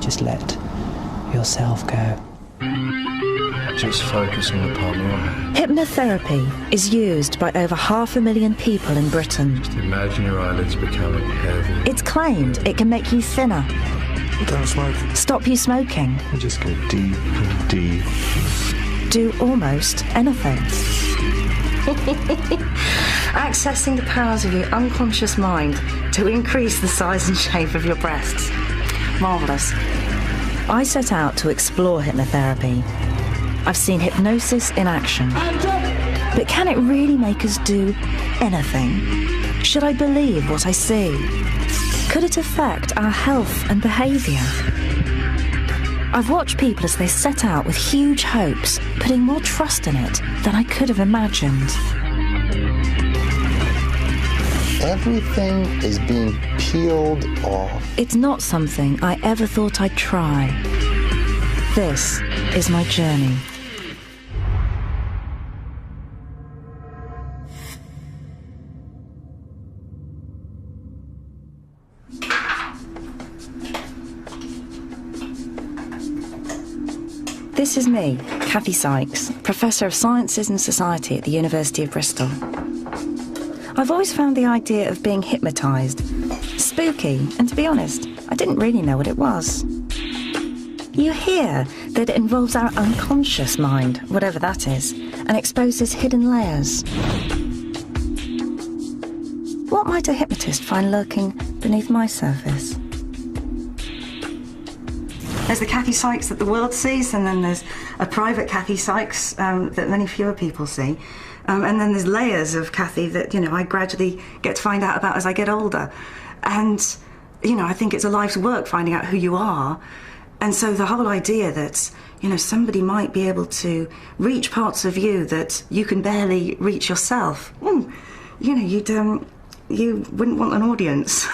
just let yourself go. Just focusing the palm of your hand. Hypnotherapy is used by over 500,000 people in Britain. Just imagine your eyelids becoming heavy. It's claimed it can make you thinner, Don't smoke. stop you smoking, And just go deep and deep. do almost anything. Accessing the powers of your unconscious mind to increase the size and shape of your breasts. Marvellous. I set out to explore hypnotherapy. I've seen hypnosis in action. But can it really make us do anything? Should I believe what I see? Could it affect our health and behaviour? I've watched people as they set out with huge hopes, putting more trust in it than I could have imagined. Everything is being peeled off. It's not something I ever thought I'd try. This is my journey. This is me, Kathy Sykes, Professor of Sciences and Society at the University of Bristol. I've always found the idea of being hypnotised spooky, and to be honest, I didn't really know what it was. You hear that it involves our unconscious mind, whatever that is, and exposes hidden layers. What might a hypnotist find lurking beneath my surface? There's the Kathy Sykes that the world sees, and then there's a private Kathy Sykes that many fewer people see. And then there's layers of Kathy that, you know, I gradually get to find out about as I get older. And, you know, I think it's a life's work finding out who you are. And so the whole idea that, you know, somebody might be able to reach parts of you that you can barely reach yourself, you know, you wouldn't want an audience.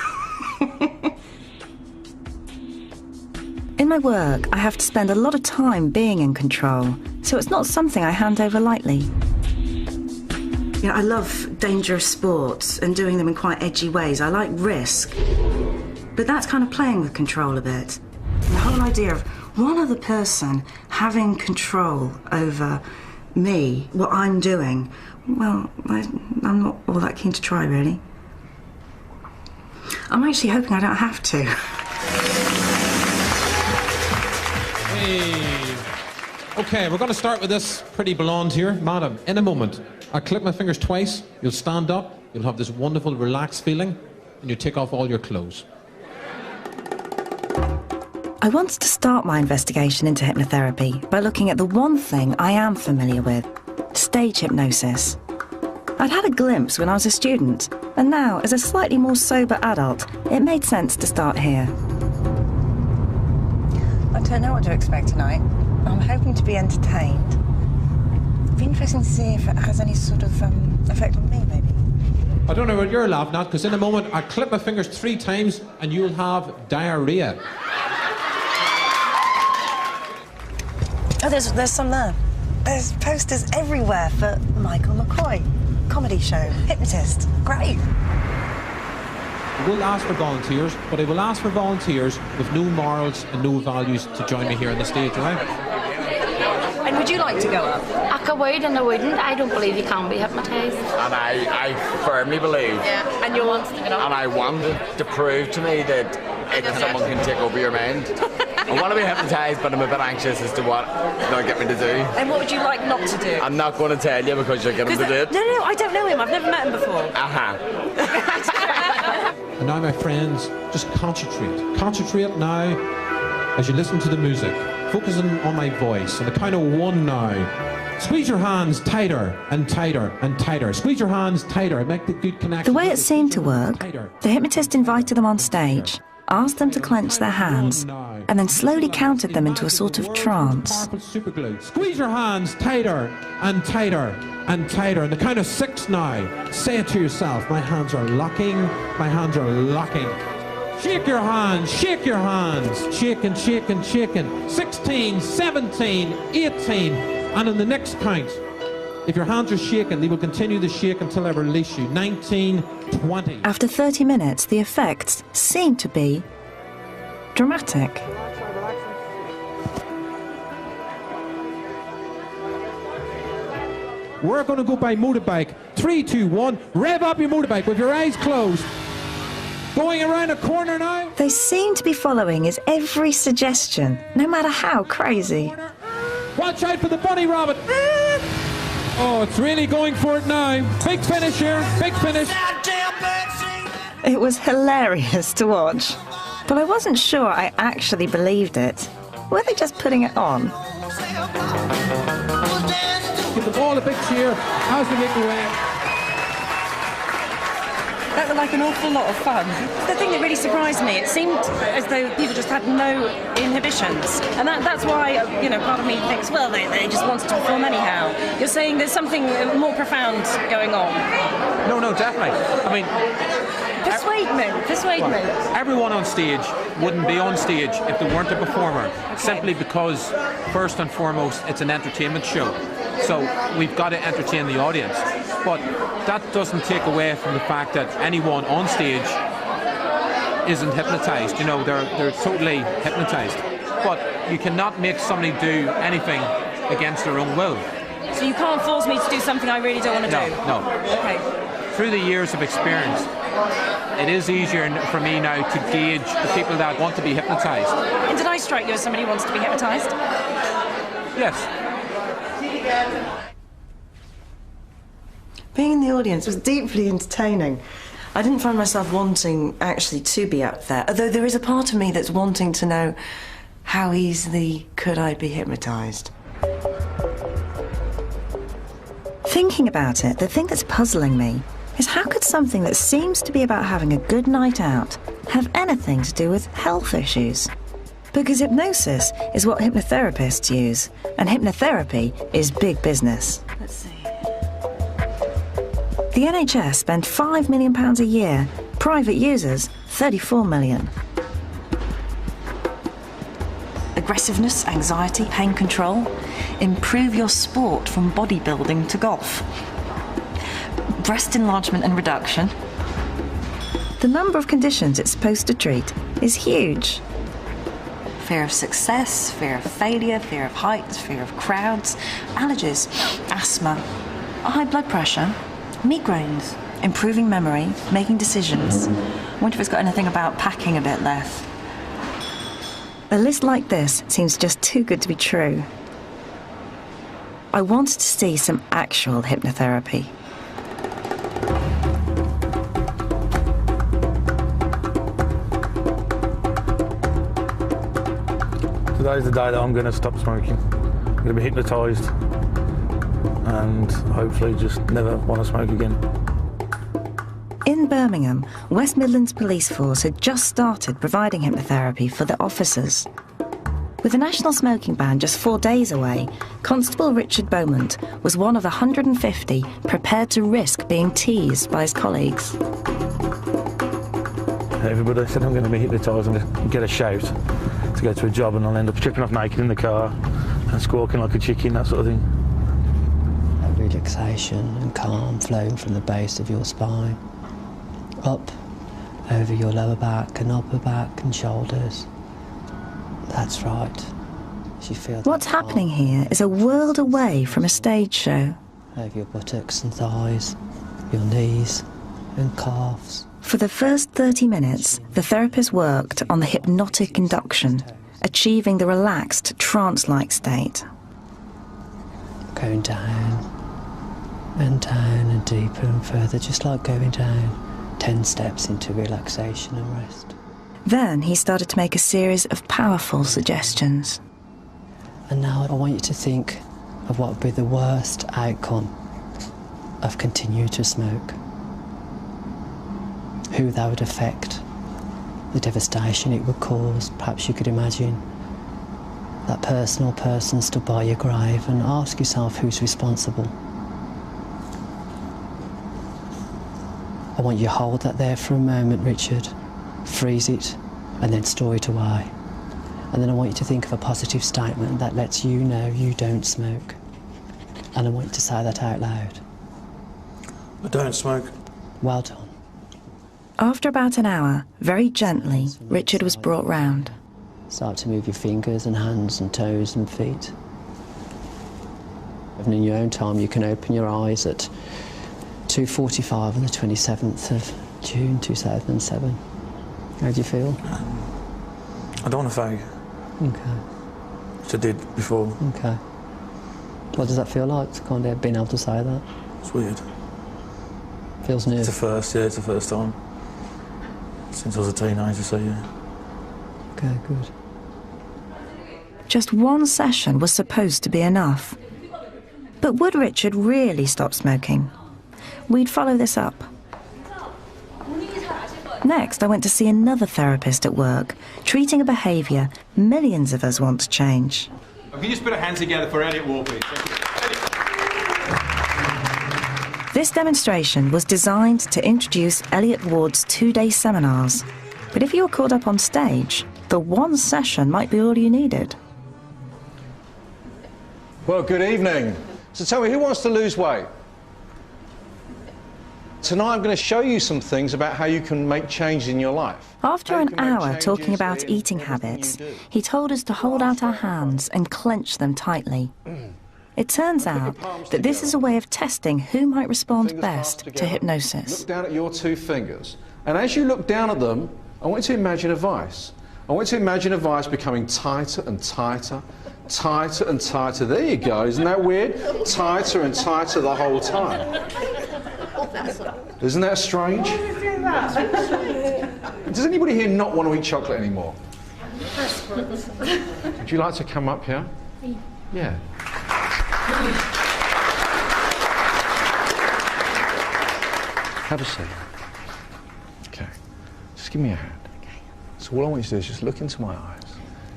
In my work, I have to spend a lot of time being in control, so it's not something I hand over lightly. You know, I love dangerous sports and doing them in quite edgy ways. I like risk, but that's kind of playing with control a bit. The whole idea of one other person having control over me, what I'm doing, well, I'm not all that keen to try, really. I'm actually hoping I don't have to. Hey. Okay, we're going to start with this pretty blonde here. Madam, in a moment, I'll click my fingers twice, you'll stand up, you'll have this wonderful relaxed feeling, and you take off all your clothes. I wanted to start my investigation into hypnotherapy by looking at the one thing I am familiar with, stage hypnosis. I'd had a glimpse when I was a student, and now, as a slightly more sober adult, it made sense to start here. I don't know what to expect tonight. I'm hoping to be entertained. It'd be interesting to see if it has any sort of effect on me, maybe. I don't know what you're laughing at, because in a moment I'll clip my fingers 3 times and you'll have diarrhea. Oh, there's some there. There's posters everywhere for Michael McCoy, comedy show, hypnotist. Great. I will ask for volunteers, but I will ask for volunteers with no morals and no values to join me here on the stage, all right? And would you like to go up? I could and I wouldn't. I don't believe you can be hypnotised. And I firmly believe. Yeah, and you want to get up. And I want to prove to me that someone can take over your mind. I want to be hypnotised, but I'm a bit anxious as to what they'll get me to do. And what would you like not to do? I'm not going to tell you because you're getting to do it. No, I don't know him. I've never met him before. And now, my friends, just concentrate. Concentrate now as you listen to the music. Focusing on my voice. On the count of 1 now. Squeeze your hands tighter and tighter and tighter. Squeeze your hands tighter. Make the good connection. The way it seemed to work, the hypnotist invited them on stage, asked them to clench their hands, and then slowly counted them into a sort of trance. Squeeze your hands tighter and tighter and tighter. And the count of 6 now. Say it to yourself. My hands are locking. My hands are locking. Shake your hands. Shake your hands. Shaking, shaking, shaking. 16, 17, 18. And in the next count, if your hands are shaking, they will continue to shake until I release you. 19, 20. After 30 minutes, the effects seemed to be dramatic. We're going to go by motorbike. 3, 2, 1. Rev up your motorbike with your eyes closed. Going around a corner now. They seem to be following his every suggestion, no matter how crazy. Watch out for the bunny rabbit. Oh, it's really going for it now. Big finish here. Big finish. It was hilarious to watch, but I wasn't sure I actually believed it. Were they just putting it on? Give them all a big cheer as they make their way. That looked like an awful lot of fun. The thing that really surprised me, it seemed as though people just had no inhibitions. And that's why, part of me thinks, well, they just wanted to perform anyhow. You're saying there's something more profound going on. No, definitely. I mean... Persuade me. Everyone on stage wouldn't be on stage if they weren't a performer, simply because, first and foremost, it's an entertainment show. So we've got to entertain the audience. But that doesn't take away from the fact that anyone on stage isn't hypnotized. They're totally hypnotized. But you cannot make somebody do anything against their own will. So you can't force me to do something I really don't want to do? No. Okay. Through the years of experience, it is easier for me now to gauge the people that want to be hypnotized. And did I strike you as somebody who wants to be hypnotized? Yes. Being in the audience was deeply entertaining. I didn't find myself wanting actually to be up there, although there is a part of me that's wanting to know how easily could I be hypnotised. Thinking about it, the thing that's puzzling me is how could something that seems to be about having a good night out have anything to do with health issues? Because hypnosis is what hypnotherapists use, and hypnotherapy is big business. Let's see. The NHS spend £5 million a year, private users 34 million. Aggressiveness, anxiety, pain control. Improve your sport from bodybuilding to golf. Breast enlargement and reduction. The number of conditions it's supposed to treat is huge. Fear of success, fear of failure, fear of heights, fear of crowds, allergies, asthma, high blood pressure, migraines, improving memory, making decisions. I wonder if it's got anything about packing a bit less. A list like this seems just too good to be true. I wanted to see some actual hypnotherapy. Today's the day that I'm going to stop smoking. I'm going to be hypnotised and hopefully just never want to smoke again. In Birmingham, West Midlands Police Force had just started providing hypnotherapy for the officers. With the national smoking ban just 4 days away, Constable Richard Beaumont was one of 150 prepared to risk being teased by his colleagues. Everybody said I'm going to be hypnotised and get a shout to go to a job, and I'll end up stripping off naked in the car and squawking like a chicken, that sort of thing. A relaxation and calm flowing from the base of your spine, up over your lower back and upper back and shoulders. That's right. You feel What's happening here is a world away from a stage show. Over your buttocks and thighs, your knees and calves. For the first 30 minutes, the therapist worked on the hypnotic induction, achieving the relaxed, trance-like state. Going down and deeper and further, just like going down 10 steps into relaxation and rest. Then he started to make a series of powerful suggestions. And now I want you to think of what would be the worst outcome of continuing to smoke. Who that would affect, the devastation it would cause. Perhaps you could imagine that person or person stood by your grave, and ask yourself who's responsible. I want you to hold that there for a moment, Richard. Freeze it and then store it away. And then I want you to think of a positive statement that lets you know you don't smoke. And I want you to say that out loud. I don't smoke. Well done. After about an hour, very gently, Richard was brought round. Start to move your fingers and hands and toes and feet. And in your own time, you can open your eyes at 2:45 on the 27th of June 2007. How do you feel? I don't want to fag, Okay. which I did before. Okay. What does that feel like, kind of being able to say that? It's weird. Feels new. It's the first, yeah, it's the first time since I was a teenager, so yeah. Okay, good. Just one session was supposed to be enough. But would Richard really stop smoking? We'd follow this up. Next, I went to see another therapist at work, treating a behaviour millions of us want to change. Can you just put our hands together for Elliot Wall, please? This demonstration was designed to introduce Elliot Ward's 2-day seminars. But if you were called up on stage, the one session might be all you needed. Well, good evening. So tell me, who wants to lose weight? Tonight I'm going to show you some things about how you can make changes in your life. After an hour talking about eating habits, he told us to hold out our hands and clench them tightly. It turns out that this is a way of testing who might respond best to hypnosis. Look down at your two fingers, and as you look down at them, I want you to imagine a vice. I want you to imagine a vice becoming tighter and tighter, tighter and tighter. There you go, isn't that weird? Tighter and tighter the whole time. Isn't that strange? Does anybody here not want to eat chocolate anymore? Would you like to come up here? Yeah. Have a seat. Okay. Just give me a hand. Okay. So all I want you to do is just look into my eyes.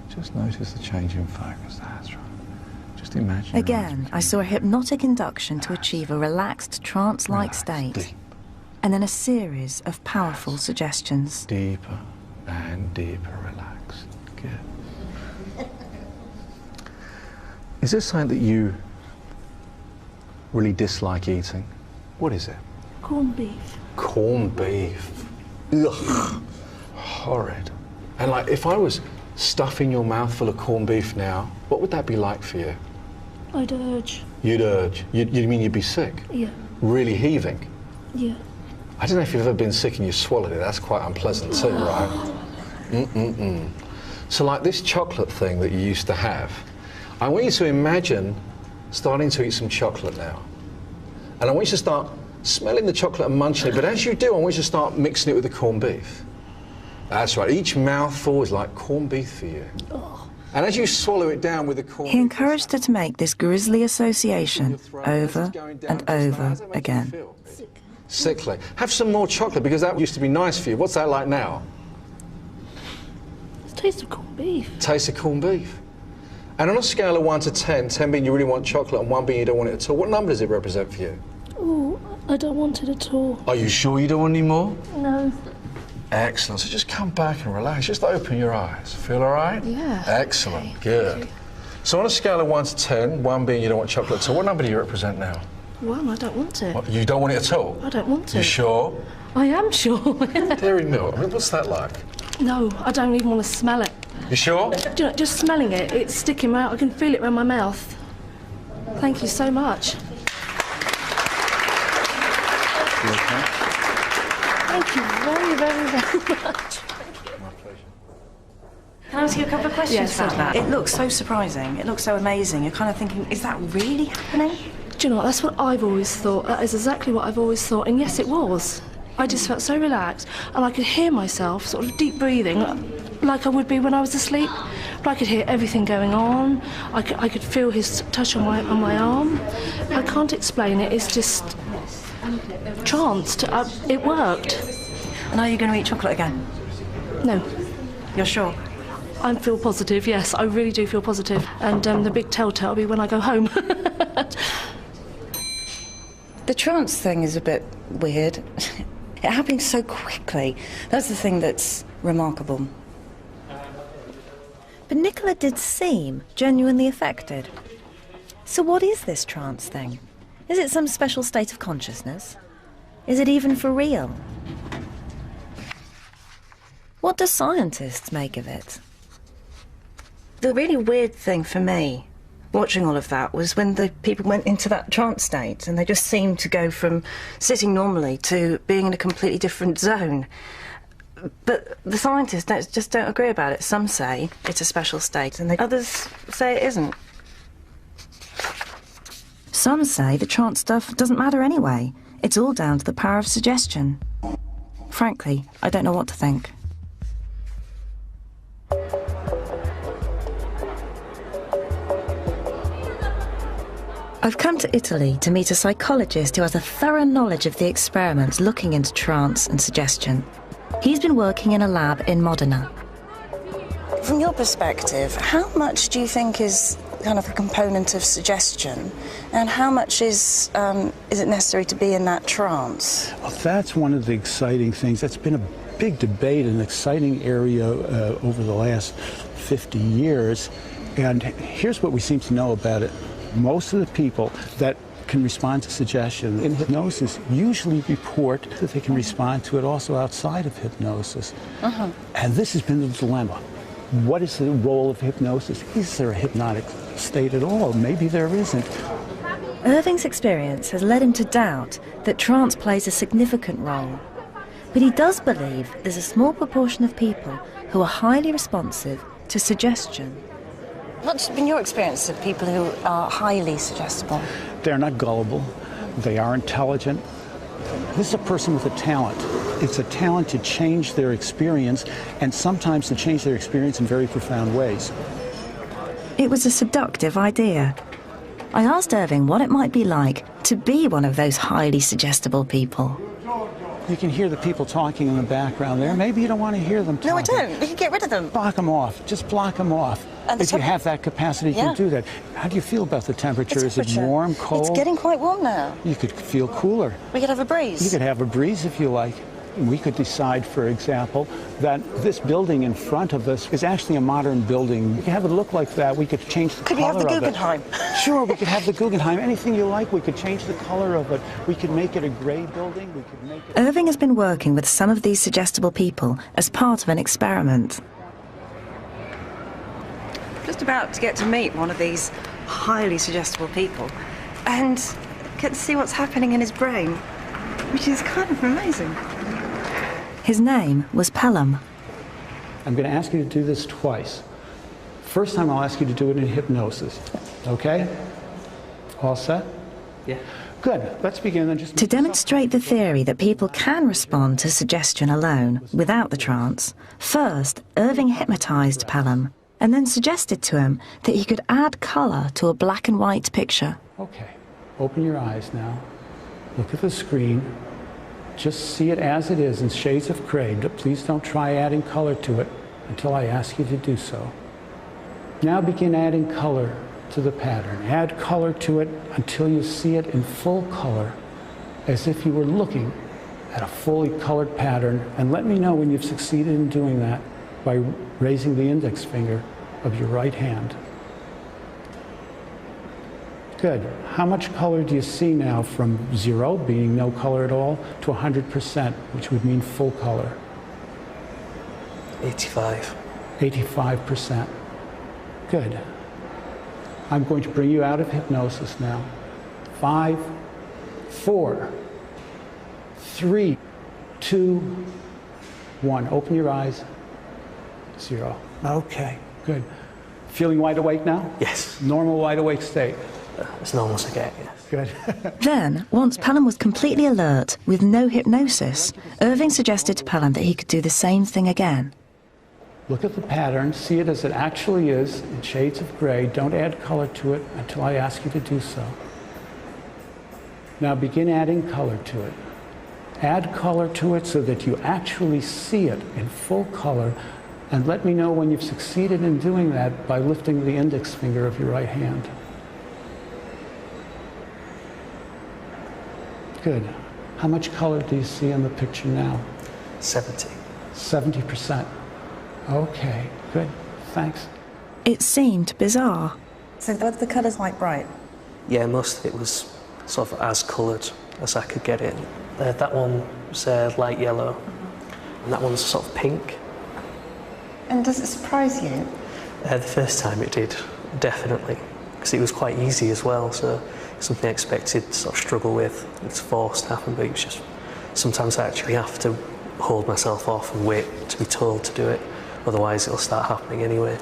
Just notice the change in focus. That's right. Just imagine. Again, I saw a hypnotic induction to achieve a relaxed, trance-like state. Deep. And then a series of powerful suggestions. Deeper and deeper relaxed. Good. Is there something that you really dislike eating? What is it? Corned beef. Corned beef. Ugh. Horrid. And like, if I was stuffing your mouth full of corned beef now, what would that be like for you? I'd urge. You'd urge. You mean you'd be sick? Yeah. Really heaving? Yeah. I don't know if you've ever been sick and you swallowed it. That's quite unpleasant too, right? Mm-mm-mm. So like this chocolate thing that you used to have, I want you to imagine starting to eat some chocolate now. And I want you to start smelling the chocolate and munching it, but as you do, I want you to start mixing it with the corned beef. That's right, each mouthful is like corned beef for you. Oh. And as you swallow it down with the corned beef... He encouraged her to make this grisly association over and over again. Sickly. Have some more chocolate, because that used to be nice for you. What's that like now? It's taste of corned beef. Taste of corned beef. And on a scale of 1 to 10, 10 being you really want chocolate and 1 being you don't want it at all, what number does it represent for you? Oh, I don't want it at all. Are you sure you don't want any more? No. Excellent. So just come back and relax. Just open your eyes. Feel all right? Yeah. Excellent. Okay. Good. So on a scale of 1 to 10, 1 being you don't want chocolate at all, what number do you represent now? 1, I don't want it. What, you don't want it at all? I don't want it. You sure? I am sure. Dairy milk. I mean, what's that like? No, I don't even want to smell it. You sure? Do you know, just smelling it, it's sticking out. I can feel it around my mouth. Thank you so much. You okay? Thank you very, very, very much. My pleasure. Can I ask you a couple of questions Yes, about that? It looks so surprising. It looks so amazing. You're kind of thinking, is that really happening? Do you know what? That's what I've always thought. That is exactly what I've always thought. And yes, it was. I just felt so relaxed, and I could hear myself sort of deep breathing, like I would be when I was asleep. But I could hear everything going on. I could feel his touch on my arm. I can't explain it. It's just tranced. It worked. And are you going to eat chocolate again? No. You're sure? I feel positive. Yes, I really do feel positive. And the big telltale will be when I go home. The trance thing is a bit weird. It happened so quickly. That's the thing that's remarkable. But Nicola did seem genuinely affected. So what is this trance thing? Is it some special state of consciousness? Is it even for real? What do scientists make of it? The really weird thing for me watching all of that was when the people went into that trance state and they just seemed to go from sitting normally to being in a completely different zone. But the scientists just don't agree about it. Some say it's a special state and the others say it isn't. Some say the trance stuff doesn't matter anyway. It's all down to the power of suggestion. Frankly, I don't know what to think. I've come to Italy to meet a psychologist who has a thorough knowledge of the experiments looking into trance and suggestion. He's been working in a lab in Modena. From your perspective, how much do you think is kind of a component of suggestion, and how much is it necessary to be in that trance? Well, that's one of the exciting things. That's been a big debate, an exciting area over the last 50 years. And here's what we seem to know about it. Most of the people that can respond to suggestion in hypnosis usually report that they can respond to it also outside of hypnosis. And this has been the dilemma. What is the role of hypnosis? Is there a hypnotic state at all? Maybe there isn't. Irving's experience has led him to doubt that trance plays a significant role. But he does believe there's a small proportion of people who are highly responsive to suggestion. What's been your experience of people who are highly suggestible? They're not gullible. They are intelligent. This is a person with a talent. It's a talent to change their experience, and sometimes to change their experience in very profound ways. It was a seductive idea. I asked Irving what it might be like to be one of those highly suggestible people. You can hear the people talking in the background there. Maybe you don't want to hear them talking. No, I don't. You can get rid of them. Block them off. Just block them off. And if you have that capacity, you can do that. How do you feel about the temperature? Is it warm, cold? It's getting quite warm now. You could feel cooler. We could have a breeze. You could have a breeze if you like. We could decide, for example, that this building in front of us is actually a modern building. We could have it look like that. We could change the color of it. Could we have the Guggenheim? Sure, we could have the Guggenheim. Anything you like, we could change the color of it. We could make it a grey building. We could make it... Irving has been working with some of these suggestible people as part of an experiment. Just about to get to meet one of these highly suggestible people and get to see what's happening in his brain, which is kind of amazing. His name was Pelham. I'm going to ask you to do this twice. First time I'll ask you to do it in hypnosis. Okay? All set? Yeah. Good. Let's begin then. To demonstrate the theory that people can respond to suggestion alone, without the trance, first Irving hypnotized Pelham and then suggested to him that he could add colour to a black and white picture. Okay. Open your eyes now. Look at the screen. Just see it as it is in shades of grey. Please don't try adding color to it until I ask you to do so. Now begin adding color to the pattern. Add color to it until you see it in full color, as if you were looking at a fully colored pattern. And let me know when you've succeeded in doing that by raising the index finger of your right hand. Good. How much color do you see now from 0, being no color at all, to 100%, which would mean full color? 85. 85%. Good. I'm going to bring you out of hypnosis now. 5, 4, 3, 2, 1. Open your eyes. 0. Okay, good. Feeling wide awake now? Yes. Normal wide awake state? As normal as I get, yes. Good. Then, once Pelham was completely alert, with no hypnosis, Irving suggested to Pelham that he could do the same thing again. Look at the pattern, see it as it actually is, in shades of gray. Don't add color to it until I ask you to do so. Now begin adding color to it. Add color to it so that you actually see it in full color, and let me know when you've succeeded in doing that by lifting the index finger of your right hand. Good. How much color do you see in the picture now? 70. 70%. Okay, good. Thanks. It seemed bizarre. So were the colours like bright? Yeah, most of it was sort of as coloured as I could get it. That one was light yellow, and that one's sort of pink. And does it surprise you? The first time it did, definitely, because it was quite easy as well. So something I expected to sort of struggle with, it's forced to happen, but it was just sometimes I actually have to hold myself off and wait to be told to do it, otherwise it'll start happening anyway.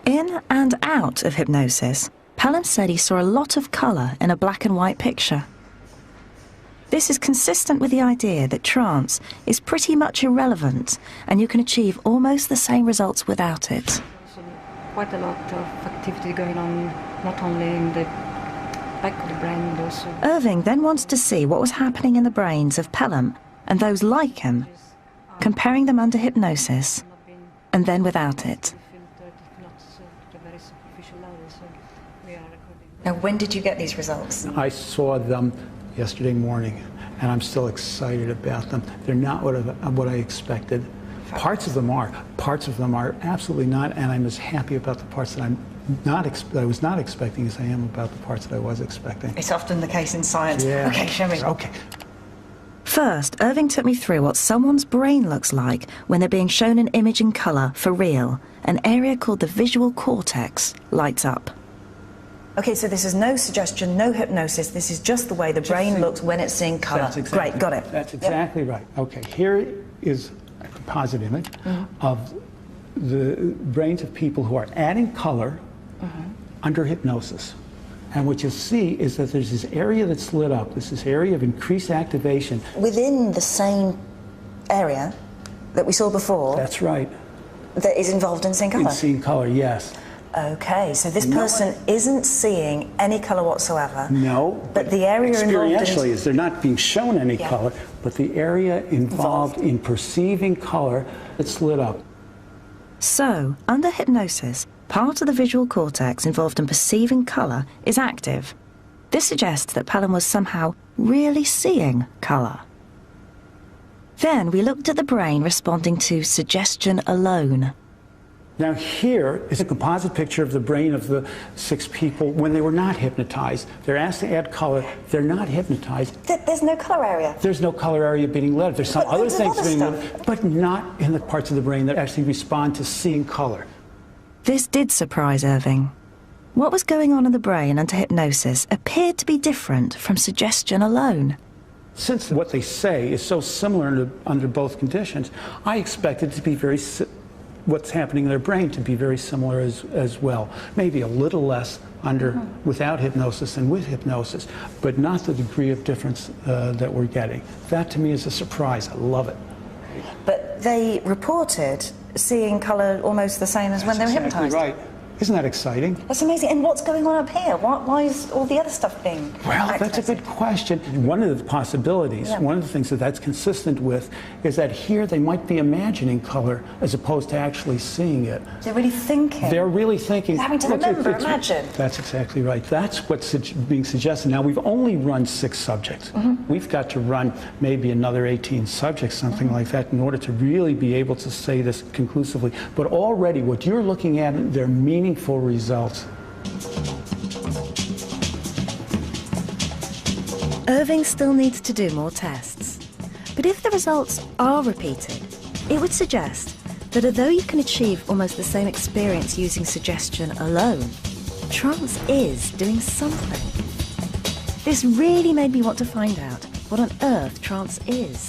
In and out of hypnosis, Pelham said he saw a lot of colour in a black and white picture. This is consistent with the idea that trance is pretty much irrelevant and you can achieve almost the same results without it. Quite a lot of activity going on, not only in the back of the brain, but also... Irving then wanted to see what was happening in the brains of Pelham and those like him, comparing them under hypnosis and then without it. Now, when did you get these results? I saw them yesterday morning, and I'm still excited about them. They're not what I expected. Parts of them are absolutely not, and I'm as happy about the parts that I was not expecting as I am about the parts that I was expecting. It's often the case in science. Yeah. Okay, show me. Okay. First, Irving took me through what someone's brain looks like when they're being shown an image in colour for real. An area called the visual cortex lights up. Okay, so this is no suggestion, no hypnosis. This is just the way the brain looks when it's seeing colour. That's exactly, Great, got it. That's exactly right. Okay, here is a composite image of the brains of people who are adding colour under hypnosis. And what you'll see is that there's this area that's lit up, this area of increased activation. Within the same area that we saw before? That's right. That is involved in seeing colour? In seeing colour, yes. Okay, so this person isn't seeing any colour whatsoever. No. But the area involved in... Experientially is they're not being shown any colour, but the area involved in perceiving colour that's lit up. So, under hypnosis, part of the visual cortex involved in perceiving colour is active. This suggests that Pelham was somehow really seeing colour. Then we looked at the brain responding to suggestion alone. Now here is a composite picture of the brain of the 6 people when they were not hypnotized. They're asked to add color. They're not hypnotized. There's no color area. There's no color area being lit. There's some other things being lit, but not in the parts of the brain that actually respond to seeing color. This did surprise Irving. What was going on in the brain under hypnosis appeared to be different from suggestion alone. Since what they say is so similar under both conditions, I expected it to be what's happening in their brain to be very similar as well. Maybe a little less without hypnosis than with hypnosis, but not the degree of difference that we're getting. That to me is a surprise. I love it. But they reported seeing colour almost the same as when they were hypnotised. Right. Isn't that exciting? That's amazing. And what's going on up here? Why is all the other stuff being Well, that's a good question. One of the possibilities, one of the things that's consistent with, is that here they might be imagining color as opposed to actually seeing it. They're really thinking. They're really thinking. They're having to remember, imagine. That's exactly right. That's what's being suggested. Now, we've only run 6 subjects. We've got to run maybe another 18 subjects, something like that, in order to really be able to say this conclusively. But already, what you're looking at, they're meaningful results. Irving still needs to do more tests. But if the results are repeated, it would suggest that although you can achieve almost the same experience using suggestion alone, trance is doing something. This really made me want to find out what on earth trance is.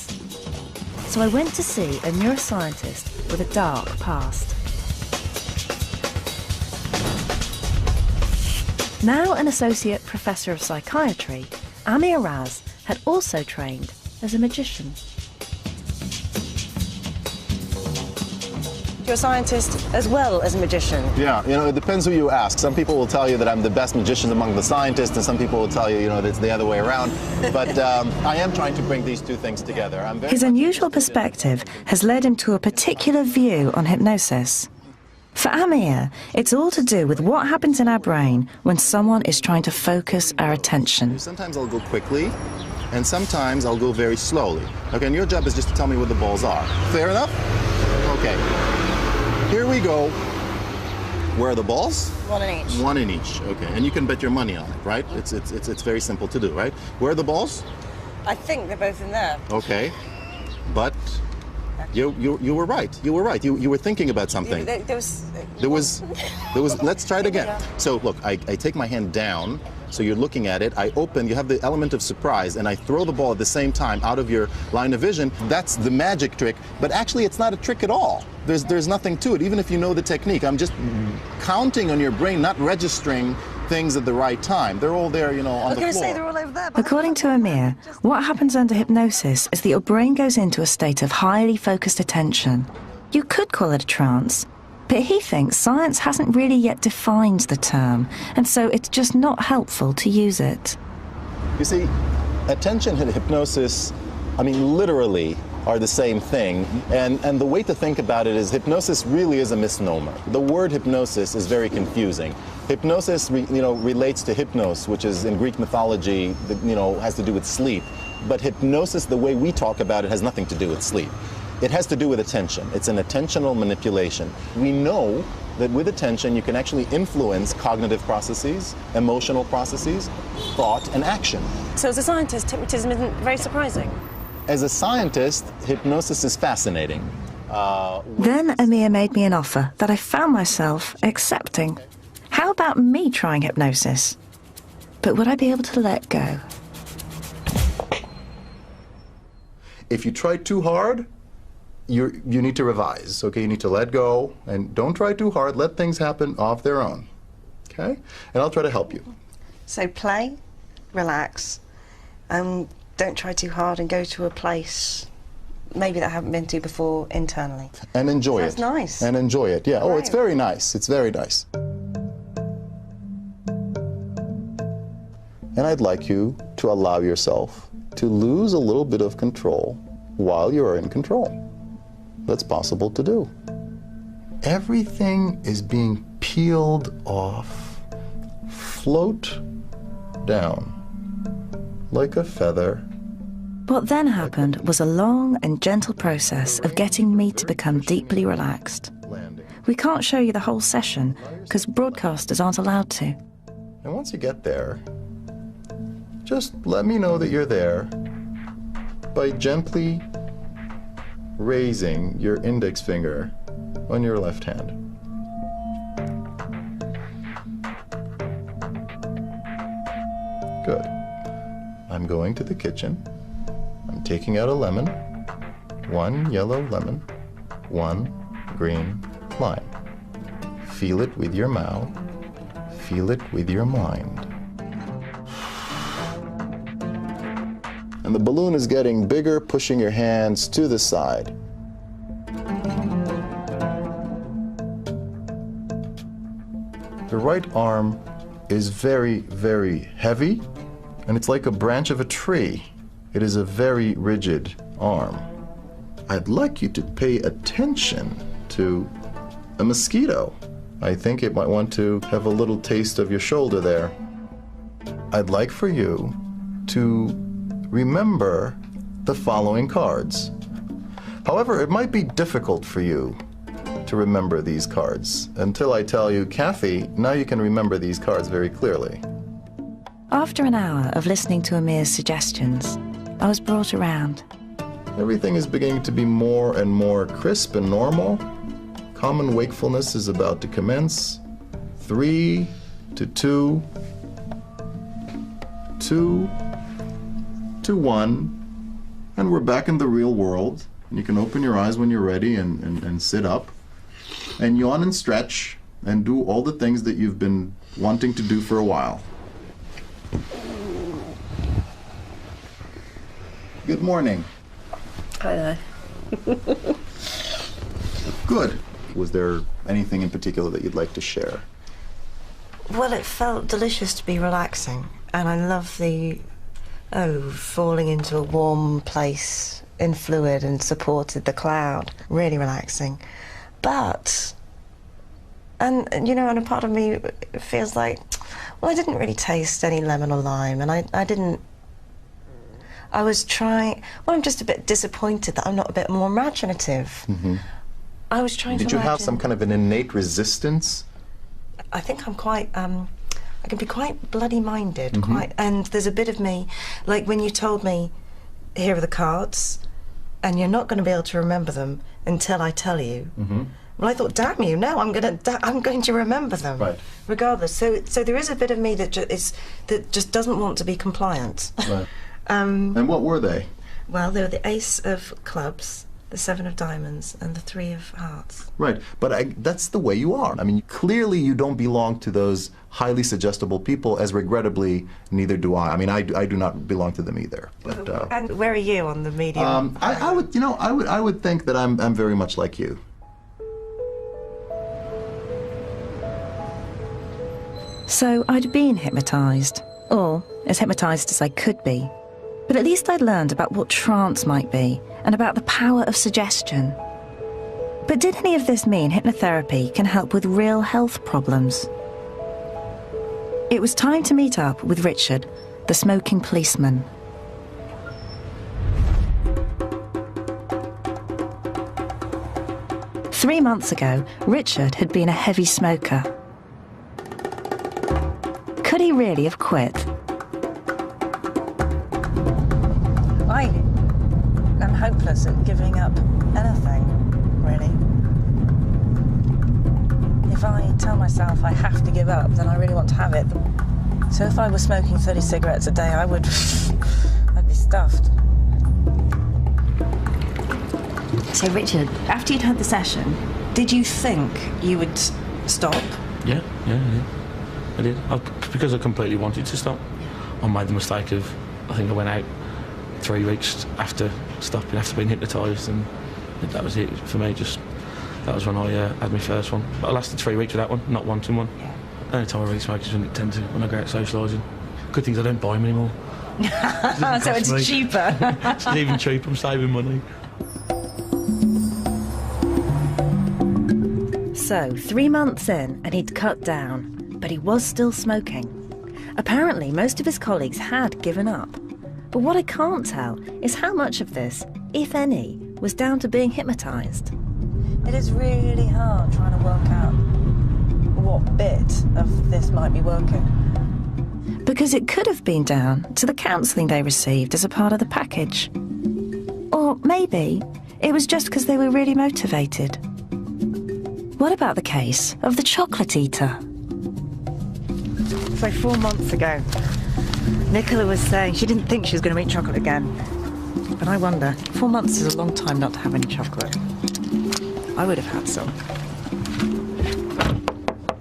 So I went to see a neuroscientist with a dark past. Now an associate professor of psychiatry, Amir Raz had also trained as a magician. You're a scientist as well as a magician. Yeah, it depends who you ask. Some people will tell you that I'm the best magician among the scientists, and some people will tell you, that it's the other way around. But I am trying to bring these two things together. His unusual perspective has led him to a particular view on hypnosis. For Amir, it's all to do with what happens in our brain when someone is trying to focus our attention. Sometimes I'll go quickly, and sometimes I'll go very slowly. Okay, and your job is just to tell me what the balls are. Fair enough? Okay. Here we go. Where are the balls? 1 in each. 1 in each. Okay, and you can bet your money on it, right? It's very simple to do, right? Where are the balls? I think they're both in there. Okay, but You were right. You were right. You were thinking about something. There was. Let's try it again. So look, I take my hand down. So you're looking at it. I open. You have the element of surprise, and I throw the ball at the same time out of your line of vision. That's the magic trick. But actually, it's not a trick at all. There's nothing to it. Even if you know the technique, I'm just counting on your brain, not registering things at the right time. They're all there, you know, on the floor. Say they're all over there. According to Amir, what happens under hypnosis is that your brain goes into a state of highly focused attention. You could call it a trance, but he thinks science hasn't really yet defined the term, and so it's just not helpful to use it. You see, attention and hypnosis, I mean, literally are the same thing. And the way to think about it is hypnosis really is a misnomer. The word hypnosis is very confusing. Hypnosis, relates to hypnos, which is in Greek mythology, has to do with sleep. But hypnosis, the way we talk about it, has nothing to do with sleep. It has to do with attention. It's an attentional manipulation. We know that with attention, you can actually influence cognitive processes, emotional processes, thought, and action. So as a scientist, hypnotism isn't very surprising? As a scientist, hypnosis is fascinating. Then Amir made me an offer that I found myself accepting. How about me trying hypnosis? But would I be able to let go? If you try too hard, you need to revise, okay? You need to let go, and don't try too hard. Let things happen off their own, okay? And I'll try to help you. So play, relax, and don't try too hard and go to a place maybe that I haven't been to before internally. And enjoy it. That's nice. And enjoy it, yeah. Right. Oh, it's very nice. It's very nice. And I'd like you to allow yourself to lose a little bit of control while you are in control. That's possible to do. Everything is being peeled off. Float down like a feather. What then happened was a long and gentle process of getting me to become deeply relaxed. We can't show you the whole session because broadcasters aren't allowed to. And once you get there, just let me know that you're there by gently raising your index finger on your left hand. Good. I'm going to the kitchen. I'm taking out a lemon, one yellow lemon, one green lime. Feel it with your mouth. Feel it with your mind. And the balloon is getting bigger, pushing your hands to the side. The right arm is very, very heavy, and it's like a branch of a tree. It is a very rigid arm. I'd like you to pay attention to a mosquito. I think it might want to have a little taste of your shoulder there. I'd like for you to remember the following cards. However, it might be difficult for you to remember these cards until I tell you, Kathy, now you can remember these cards very clearly. After an hour of listening to Amir's suggestions, I was brought around. Everything is beginning to be more and more crisp and normal. Common wakefulness is about to commence. 3 to 2, 2 to 1, and we're back in the real world. And you can open your eyes when you're ready and sit up and yawn and stretch and do all the things that you've been wanting to do for a while. Good morning. Hi there. Good. Was there anything in particular that you'd like to share? Well, it felt delicious to be relaxing, and I love the, falling into a warm place in fluid and supported the cloud. Really relaxing. But, and a part of me feels like, well, I didn't really taste any lemon or lime, and I was trying, I'm just a bit disappointed that I'm not a bit more imaginative. Mm-hmm. I was trying to Did you imagine. have some kind of an innate resistance? I think I'm quite, I can be quite bloody-minded, Mm-hmm. and there's a bit of me, like when you told me, here are the cards, and you're not going to be able to remember them until I tell you. Well, I thought, damn you, no, I'm going to remember them, regardless. So there is a bit of me that just doesn't want to be compliant. Right. And what were they? Well, they were the Ace of Clubs, the 7 of Diamonds, and the 3 of Hearts. Right, but that's the way you are. I mean, clearly you don't belong to those highly suggestible people, as regrettably, neither do I. I mean, I do not belong to them either. But and where are you on the medium? I would think that I'm very much like you. So I'd been hypnotised, or as hypnotised as I could be. But at least I'd learned about what trance might be, and about the power of suggestion. But did any of this mean hypnotherapy can help with real health problems? It was time to meet up with Richard, the smoking policeman. Three months ago, Richard had been a heavy smoker. Could he really have quit? I am hopeless at giving up anything, really. If I tell myself I have to give up, then I really want to have it. So if I was smoking 30 cigarettes a day, I'd be stuffed. So Richard, after you'd had the session, did you think you would stop? Yeah, I did. Because I completely wanted to stop. I made the mistake of, I think I went out 3 weeks after stopping, after being hypnotised, and that was it for me. That was when I had my first one. But I lasted 3 weeks with that one, not wanting one. Yeah. The only time I really smoke is when I go out socialising. Good things I don't buy them anymore. So it's cheaper. It's even cheaper, I'm saving money. So, 3 months in, and he'd cut down, but he was still smoking. Apparently, most of his colleagues had given up. But what I can't tell is how much of this, if any, was down to being hypnotised. It is really hard trying to work out what bit of this might be working. Because it could have been down to the counselling they received as a part of the package. Or maybe it was just because they were really motivated. What about the case of the chocolate eater? So 4 months ago, Nicola was saying she didn't think she was going to eat chocolate again. But I wonder, 4 months is a long time not to have any chocolate. I would have had some.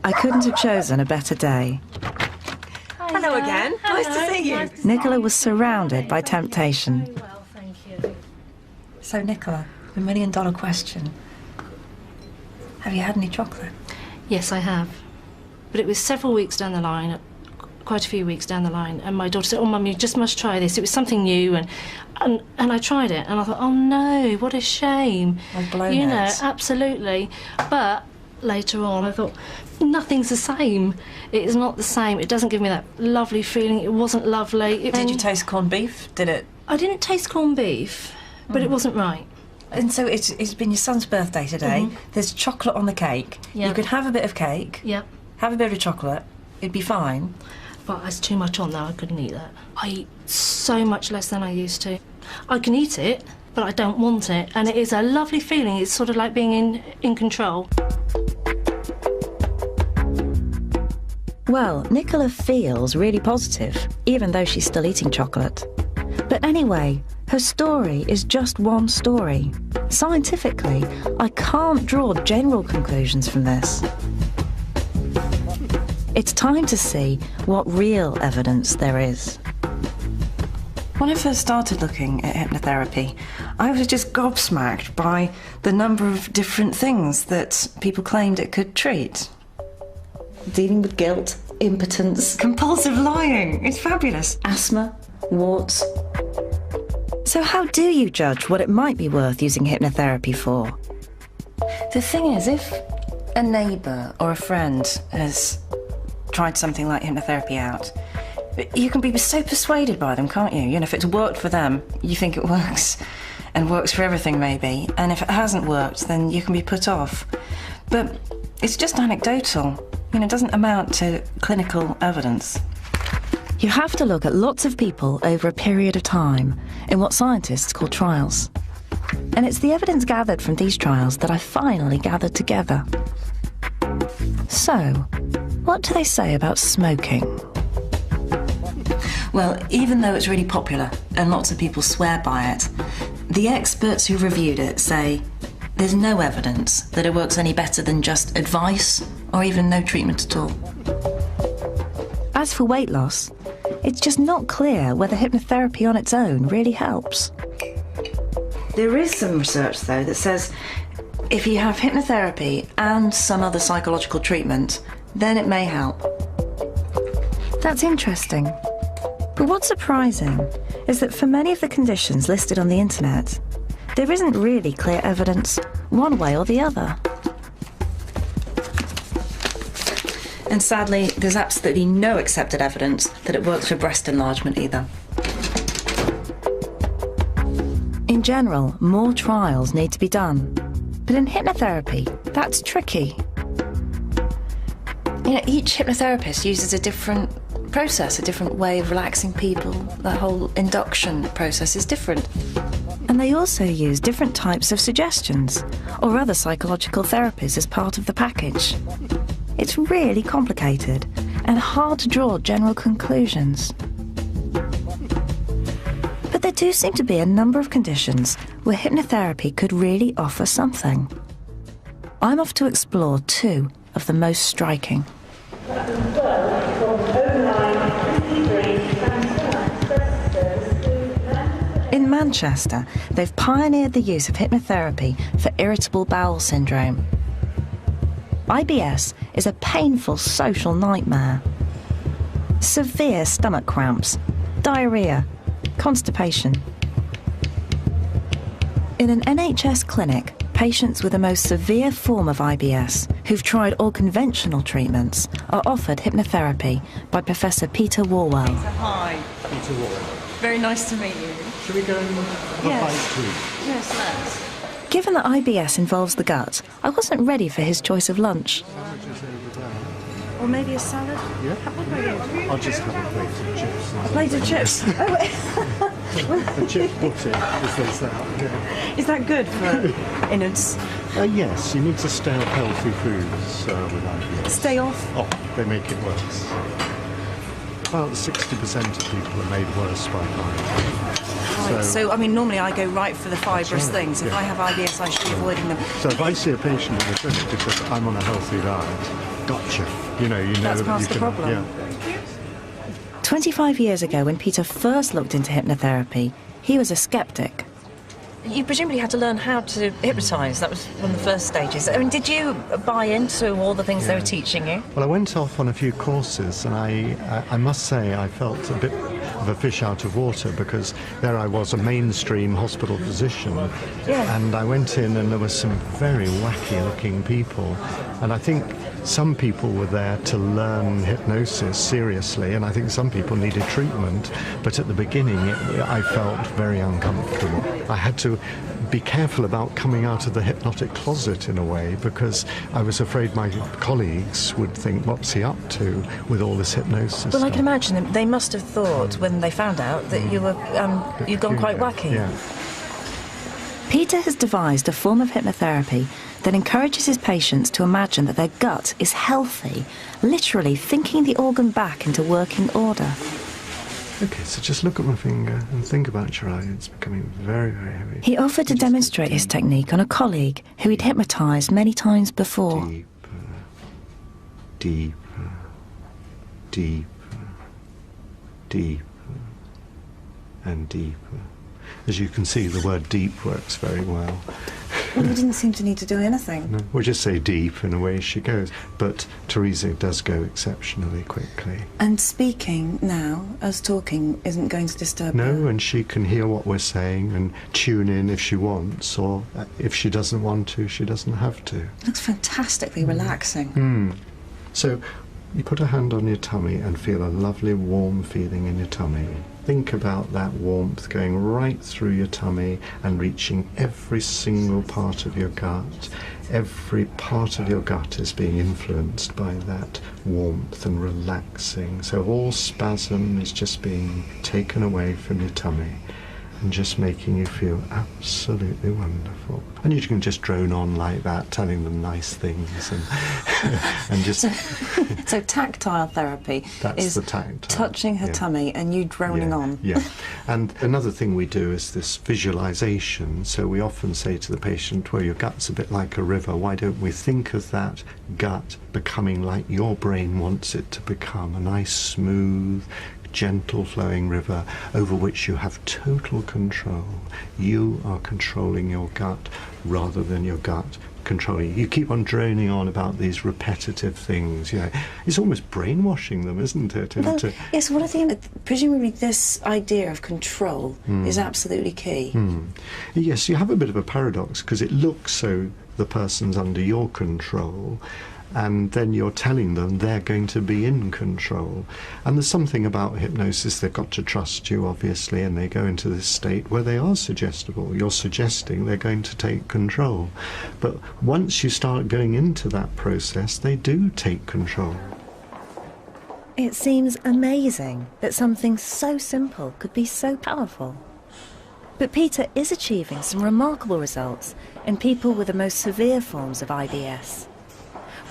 I couldn't have chosen a better day. Hello again. Nice to see you. Nicola was surrounded by temptation. Well, thank you. So, Nicola, the $1 million question. Have you had any chocolate? Yes, I have. But it was several weeks down the line, quite a few weeks down the line, and my daughter said, "Oh, Mum, you just must try this." It was something new, and I tried it, and I thought, "Oh no, what a shame." Like blown you know, heads. Absolutely. But later on, I thought, nothing's the same. It is not the same. It doesn't give me that lovely feeling. It wasn't lovely. Did you taste corned beef? Did it? I didn't taste corned beef, but it wasn't right. And so it's been your son's birthday today. There's chocolate on the cake. Yeah. You could have a bit of cake. Yeah. Have a bit of chocolate. It'd be fine. But there's too much on there. I couldn't eat that. I eat so much less than I used to. I can eat it, but I don't want it. And it is a lovely feeling. It's sort of like being in control. Well, Nicola feels really positive, even though she's still eating chocolate. But anyway, her story is just one story. Scientifically, I can't draw general conclusions from this. It's time to see what real evidence there is. When I first started looking at hypnotherapy, I was just gobsmacked by the number of different things that people claimed it could treat. Dealing with guilt, impotence, compulsive lying. It's fabulous. Asthma, warts. So how do you judge what it might be worth using hypnotherapy for? The thing is, if a neighbour or a friend has tried something like hypnotherapy out, you can be so persuaded by them, can't you? You know, if it's worked for them, you think it works, and works for everything maybe, and if it hasn't worked, then you can be put off. But it's just anecdotal. You know, it doesn't amount to clinical evidence. You have to look at lots of people over a period of time in what scientists call trials. And it's the evidence gathered from these trials that I finally gathered together. So, what do they say about smoking? Well, even though it's really popular and lots of people swear by it, the experts who reviewed it say there's no evidence that it works any better than just advice or even no treatment at all. As for weight loss, it's just not clear whether hypnotherapy on its own really helps. There is some research, though, that says if you have hypnotherapy and some other psychological treatment, then it may help. That's interesting. But what's surprising is that for many of the conditions listed on the internet, there isn't really clear evidence one way or the other. And sadly, there's absolutely no accepted evidence that it works for breast enlargement either. In general, more trials need to be done. But in hypnotherapy, that's tricky. You know, each hypnotherapist uses a different process, a different way of relaxing people. The whole induction process is different. And they also use different types of suggestions or other psychological therapies as part of the package. It's really complicated and hard to draw general conclusions. But there do seem to be a number of conditions where hypnotherapy could really offer something. I'm off to explore two of the most striking. In Manchester, they've pioneered the use of hypnotherapy for irritable bowel syndrome. IBS is a painful social nightmare. Severe stomach cramps, diarrhea, constipation. In an NHS clinic, patients with the most severe form of IBS, who've tried all conventional treatments, are offered hypnotherapy by Professor Peter Warwell. Hi. Peter Warwell. Very nice to meet you. Should we go and have a bite too? Yes, let's. Given that IBS involves the gut, I wasn't ready for his choice of lunch. Or maybe a salad? Yeah. What about you? I'll just have a plate of chips. A plate of chips? A chip butty, as they say. Yeah. Is that good for innards? Yes, you need to stay off healthy foods with IBS. Stay off? Oh, they make it worse. About 60% of people are made worse by IBS. Right, so I mean, normally I go right for the fibrous things. If I have IBS, I should be avoiding them. So if I see a patient in the clinic because I'm on a healthy diet, gotcha. You know That's that past you the can, problem. Yeah. 25 years ago, when Peter first looked into hypnotherapy, he was a skeptic. You presumably had to learn how to hypnotise. That was one of the first stages. I mean, did you buy into all the things they were teaching you? Well, I went off on a few courses, and I must say I felt a bit of a fish out of water, because there I was, a mainstream hospital physician, and I went in and there were some very wacky-looking people, and I think some people were there to learn hypnosis seriously, and I think some people needed treatment, but at the beginning I felt very uncomfortable. I had to be careful about coming out of the hypnotic closet in a way, because I was afraid my colleagues would think, what's he up to with all this hypnosis Well, stuff? I can imagine they must have thought when they found out that you were you'd gone quite wacky. Yeah. Peter has devised a form of hypnotherapy that encourages his patients to imagine that their gut is healthy, literally thinking the organ back into working order. Okay, so just look at my finger and think about your eye. It's becoming very, very heavy. He offered to demonstrate his technique on a colleague who he'd hypnotised many times before. Deeper, deeper, deeper, and deeper. As you can see, the word deep works very well. Well, he didn't seem to need to do anything. No, we'll just say deep, and away she goes. But Teresa does go exceptionally quickly. And speaking now, as talking, isn't going to disturb her? No, and she can hear what we're saying and tune in if she wants, or if she doesn't want to, she doesn't have to. It looks fantastically relaxing. So you put a hand on your tummy and feel a lovely warm feeling in your tummy. Think about that warmth going right through your tummy and reaching every single part of your gut. Every part of your gut is being influenced by that warmth and relaxing. So all spasm is just being taken away from your tummy. and just making you feel absolutely wonderful. And you can just drone on like that, telling them nice things and just... So tactile therapy That's is the tactile, touching her tummy and you droning on. Yeah. And another thing we do is this visualization. So we often say to the patient, well, your gut's a bit like a river. Why don't we think of that gut becoming like your brain wants it to become, a nice, smooth, gentle flowing river over which you have total control. You are controlling your gut rather than your gut controlling you. You keep on droning on about these repetitive things, you know. It's almost brainwashing them, isn't it? Well, yes, well, I think presumably this idea of control is absolutely key. Yes, you have a bit of a paradox because it looks so the person's under your control, and then you're telling them they're going to be in control. And there's something about hypnosis, they've got to trust you, obviously, and they go into this state where they are suggestible. You're suggesting they're going to take control. But once you start going into that process, they do take control. It seems amazing that something so simple could be so powerful. But Peter is achieving some remarkable results in people with the most severe forms of IBS.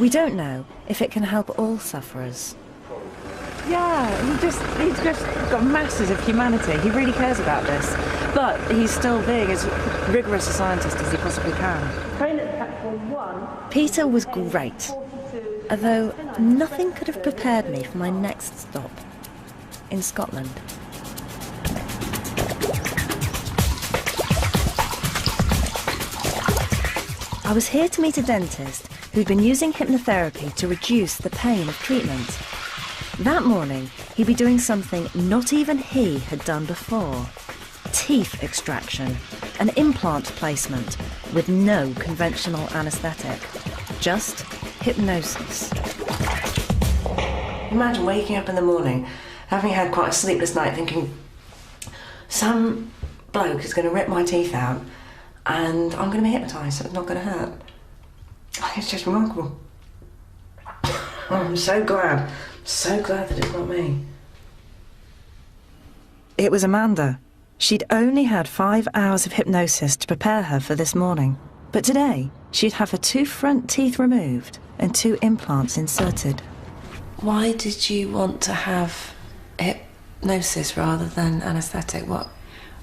We don't know if it can help all sufferers. Yeah, he's just got masses of humanity. He really cares about this. But he's still being as rigorous a scientist as he possibly can. Peter was great, although nothing could have prepared me for my next stop in Scotland. I was here to meet a dentist who'd been using hypnotherapy to reduce the pain of treatment. That morning, he'd be doing something not even he had done before. Teeth extraction, an implant placement with no conventional anaesthetic, just hypnosis. Imagine waking up in the morning, having had quite a sleepless night, thinking, some bloke is going to rip my teeth out and I'm going to be hypnotised, so it's not going to hurt. It's just remarkable. I'm so glad that it's not me. It was Amanda. She'd only had 5 hours of hypnosis to prepare her for this morning. But today, she'd have her 2 front teeth removed and 2 implants inserted. Why did you want to have hypnosis rather than anaesthetic? What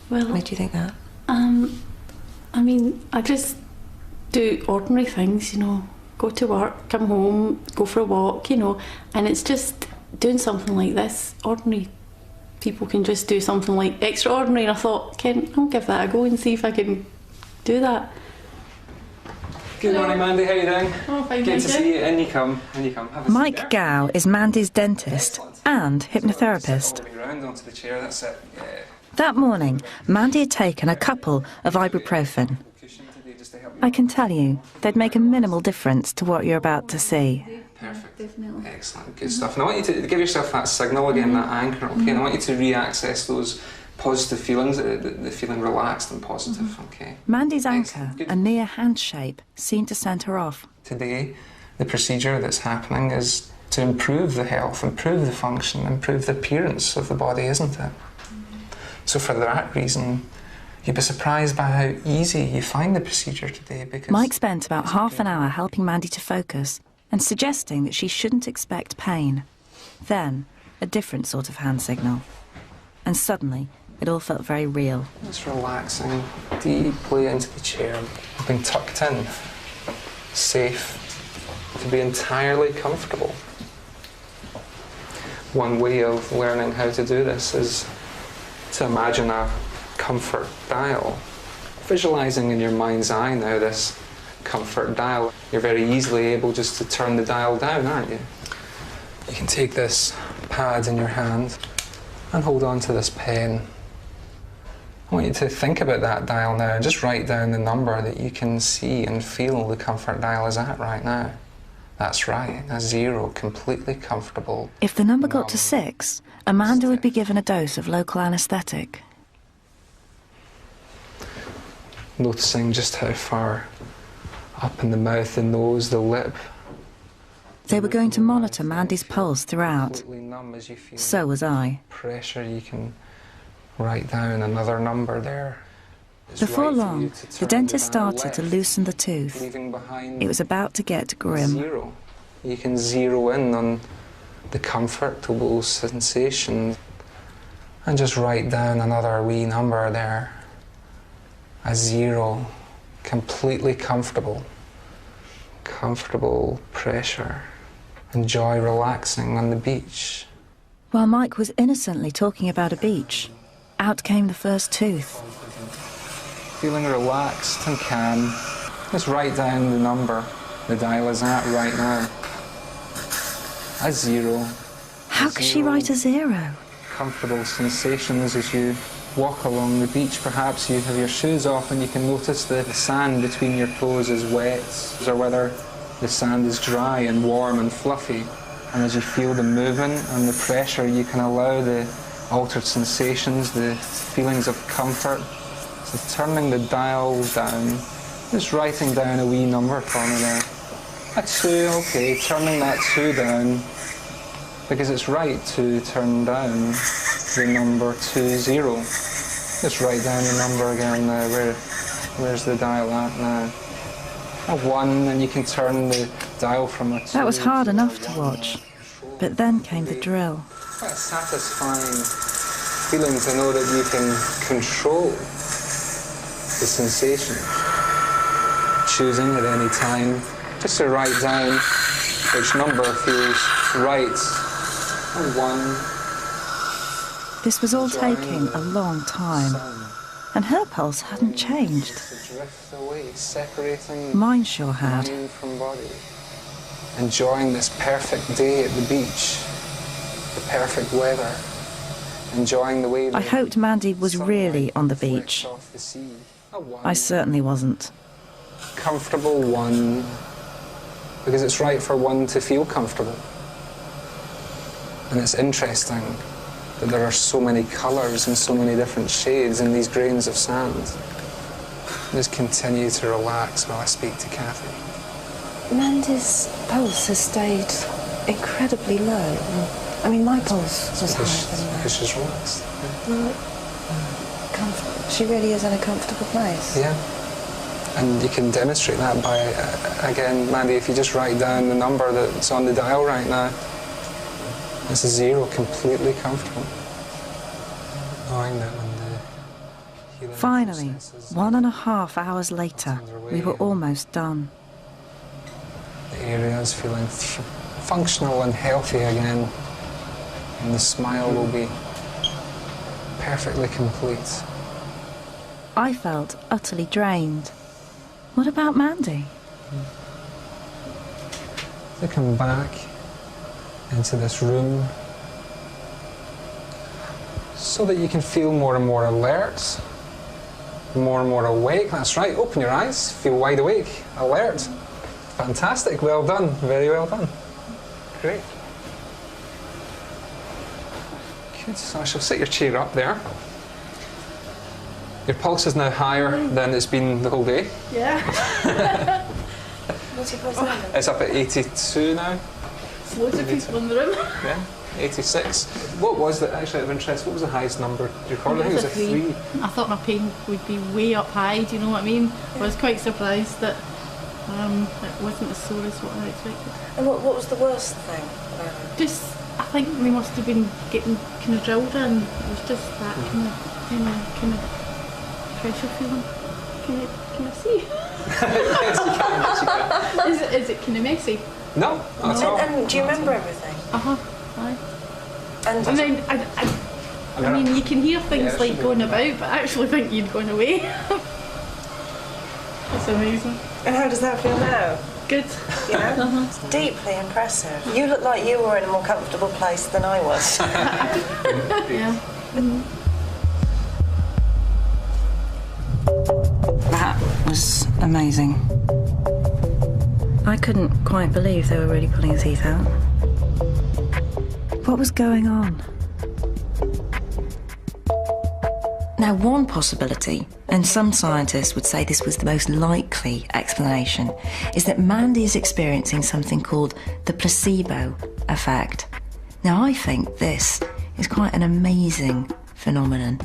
made you think that? I mean, I just do ordinary things, you know, go to work, come home, go for a walk, you know, and it's just doing something like this. Ordinary people can just do something like extraordinary, and I thought, I'll give that a go and see if I can do that. Good morning, Mandy, how are you doing? Oh, fine, Good to thank you. see you, in you come, Have a Mike seat there. Gow is Mandy's dentist and hypnotherapist. All the way round onto the chair, that's it, yeah. That morning, Mandy had taken a couple of ibuprofen. I can tell you, they'd make a minimal difference to what you're about to see. Perfect. Excellent, good stuff. And I want you to give yourself that signal again, that anchor, okay? And I want you to re-access those positive feelings, the feeling relaxed and positive, okay? Mandy's anchor, a near hand shape, seemed to send her off. Today, the procedure that's happening is to improve the health, improve the function, improve the appearance of the body, isn't it? So for that reason, you'd be surprised by how easy you find the procedure today, because... Mike spent about half an hour helping Mandy to focus and suggesting that she shouldn't expect pain. Then, a different sort of hand signal. And suddenly, it all felt very real. Just relaxing deeply into the chair, being tucked in, safe, to be entirely comfortable. One way of learning how to do this is to imagine a comfort dial. Visualising in your mind's eye now this comfort dial. You're very easily able just to turn the dial down, aren't you? You can take this pad in your hand and hold on to this pen. I want you to think about that dial now and just write down the number that you can see and feel the comfort dial is at right now. That's right, a 0, completely comfortable. If the number got to 6, Amanda would be given a dose of local anaesthetic. Noticing just how far up in the mouth, the nose, the lip. They were going to monitor Mandy's pulse throughout. So was I. Pressure, you can write down another number there. Before long, the dentist started to loosen the tooth. It was about to get grim. 0. You can zero in on the comfortable sensation and just write down another wee number there. A 0. Completely comfortable. Comfortable pressure. Enjoy relaxing on the beach. While Mike was innocently talking about a beach, out came the first tooth. Feeling relaxed and calm. Just write down the number the dial is at right now. A 0. How could she write a 0? Comfortable sensations as you walk along the beach. Perhaps you have your shoes off and you can notice the sand between your toes is wet, or whether the sand is dry and warm and fluffy. And as you feel the movement and the pressure, you can allow the altered sensations, the feelings of comfort. So turning the dial down, just writing down a wee number for me there. A 2, okay, turning that 2 down, because it's right to turn down the number 20. Just write down the number again now. Where's the dial at now? A 1, and you can turn the dial from a 2. That was hard enough to watch, but then came the drill. Quite a satisfying feeling to know that you can control the sensation, choosing at any time just to write down which number feels right. A 1. This was all taking a long time, and her pulse hadn't changed. Drift away, separating Mine sure had. mind from body. Enjoying this perfect day at the beach, the perfect weather. Enjoying the way I hoped Mandy was really on the beach. off the sea. A 1. I certainly wasn't. Comfortable 1, because it's right for 1 to feel comfortable. And it's interesting that there are so many colours and so many different shades in these grains of sand. Just continue to relax while I speak to Kathy. Mandy's pulse has stayed incredibly low. I mean, my pulse was higher than that. Because she's relaxed. She really is in a comfortable place. Yeah. And you can demonstrate that by, again, Mandy, if you just write down the number that's on the dial right now. It's a 0, completely comfortable. Knowing that when the healing Finally, 1.5 hours later, we were almost done. the area is feeling functional and healthy again, and the smile will be perfectly complete. I felt utterly drained. What about Mandy? To come back into this room so that you can feel more and more alert, more and more awake. That's right, open your eyes, feel wide awake, alert. Fantastic, well done, very well done. Great. Good, so I shall set your chair up there. Your pulse is now higher than it's been the whole day. Yeah. What's your pulse now? It's up at 82 now. There's loads of people in the room. Yeah, 86. What was the, actually out of interest, what was the highest number you recorded? I think it was a 3. I thought my pain would be way up high, do you know what I mean? I was quite surprised that it wasn't as sore as what I expected. And what was the worst thing? Just, I think we must have been getting kind of drilled in. It was just that kind of pressure feeling. Can I see? Yes, you can. Is it kind of messy? No, not at all. And do you remember everything? Aye. And then I mean, you can hear things Yeah, like going about, but I actually think you'd gone away. It's amazing. And how does that feel now? Good. Yeah? It's deeply impressive. You look like you were in a more comfortable place than I was. Yeah. That was amazing. I couldn't quite believe they were really pulling his teeth out. What was going on? Now, one possibility, and some scientists would say this was the most likely explanation, is that Mandy is experiencing something called the placebo effect. Now, I think this is quite an amazing phenomenon.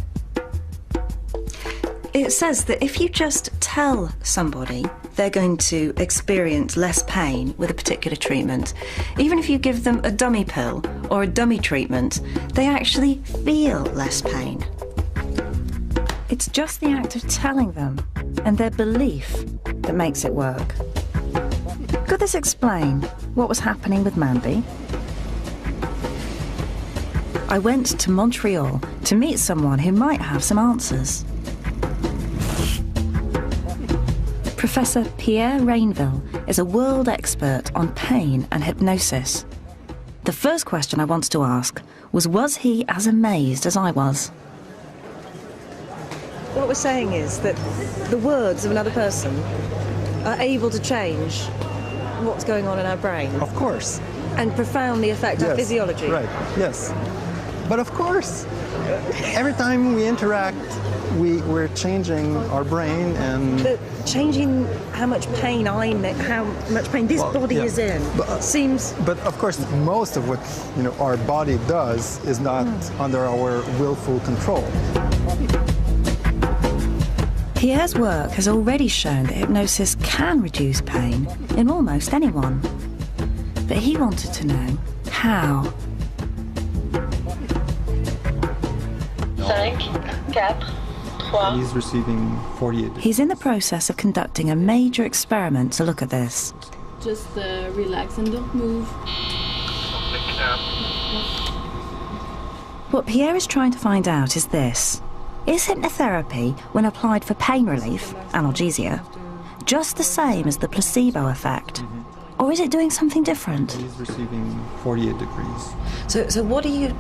It says that if you just tell somebody they're going to experience less pain with a particular treatment, even if you give them a dummy pill or a dummy treatment, they actually feel less pain. It's just the act of telling them and their belief that makes it work. Could this explain what was happening with Mandy? I went to Montreal to meet someone who might have some answers. Professor Pierre Rainville is a world expert on pain and hypnosis. The first question I wanted to ask was he as amazed as I was? What we're saying is that the words of another person are able to change what's going on in our brain. Of course. And profoundly affect our physiology. Right, yes. But of course, every time we interact, we're changing our brain and... But changing how much pain how much pain this body is in seems... But of course, most of what our body does is not under our willful control. Pierre's work has already shown that hypnosis can reduce pain in almost anyone. But he wanted to know how. 5, 4, 3. He's receiving 48. He's in the process of conducting a major experiment to look at this. Just relax and don't move. What Pierre is trying to find out is this. Is hypnotherapy, when applied for pain relief, analgesia, just the same as the placebo effect? Or is it doing something different? He's receiving 48 degrees. So what are you